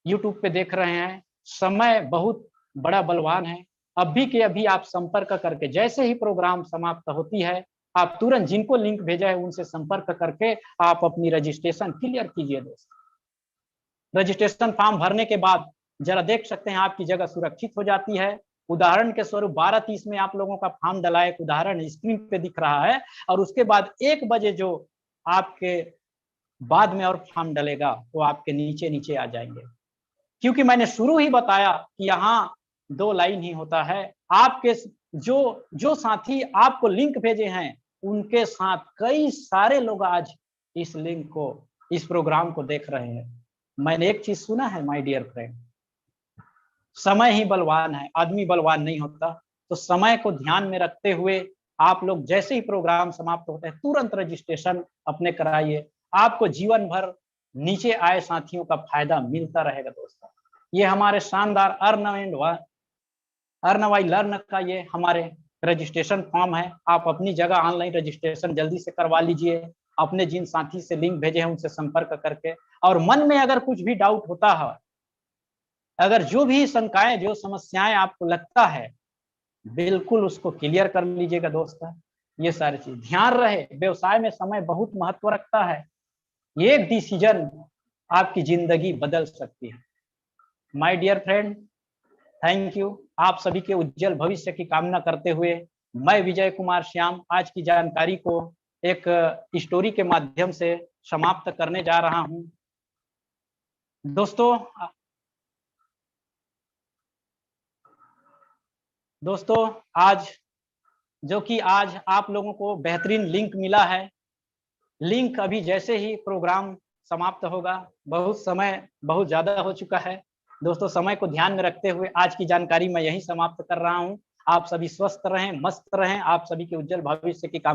यूट्यूब पे देख रहे हैं। समय बहुत बड़ा बलवान है। अभी के अभी आप संपर्क करके, जैसे ही प्रोग्राम समाप्त होती है, आप तुरंत जिनको लिंक भेजा है उनसे संपर्क करके आप अपनी रजिस्ट्रेशन क्लियर कीजिए दोस्त। रजिस्ट्रेशन फॉर्म भरने के बाद जरा देख सकते हैं आपकी जगह सुरक्षित हो जाती है। उदाहरण के स्वरूप 12:30 में आप लोगों का फॉर्म डला, एक उदाहरण स्क्रीन पे दिख रहा है, और उसके बाद 1 बजे जो आपके बाद में और फॉर्म डलेगा वो आपके नीचे नीचे आ जाएंगे। क्योंकि मैंने शुरू ही बताया कि यहाँ 2 लाइन ही होता है। आपके जो साथी आपको लिंक भेजे हैं उनके साथ कई सारे लोग आज इस लिंक को, इस प्रोग्राम को देख रहे हैं। मैंने एक चीज सुना है माय डियर फ्रेंड, समय ही बलवान है, आदमी बलवान नहीं होता। तो समय को ध्यान में रखते हुए आप लोग जैसे ही प्रोग्राम समाप्त होता है तुरंत रजिस्ट्रेशन अपने कराइए। आपको जीवन भर नीचे आए साथियों का फायदा मिलता रहेगा दोस्तों। ये हमारे शानदार अर्न वाई लर्न का ये हमारे रजिस्ट्रेशन फॉर्म है। आप अपनी जगह ऑनलाइन रजिस्ट्रेशन जल्दी से करवा लीजिए, अपने जिन साथी से लिंक भेजे हैं उनसे संपर्क करके। और मन में अगर कुछ भी डाउट होता है, अगर जो भी शंकाएं, जो समस्याएं आपको लगता है, बिल्कुल उसको क्लियर कर लीजिएगा दोस्तों। ये सारी चीज ध्यान रहे, व्यवसाय में समय बहुत महत्व रखता है। एक डिसीजन आपकी जिंदगी बदल सकती है। My dear friend, thank you. आप सभी के उज्जवल भविष्य की कामना करते हुए मैं विजय कुमार श्याम आज की जानकारी को एक स्टोरी के माध्यम से समाप्त करने जा रहा हूं। दोस्तों आज आप लोगों को बेहतरीन लिंक मिला है। लिंक अभी जैसे ही प्रोग्राम समाप्त होगा, बहुत ज्यादा हो चुका है दोस्तों। समय को ध्यान में रखते हुए आज की जानकारी मैं यहीं समाप्त कर रहा हूं। आप सभी स्वस्थ रहें, मस्त रहें। आप सभी के उज्जवल भविष्य की कामना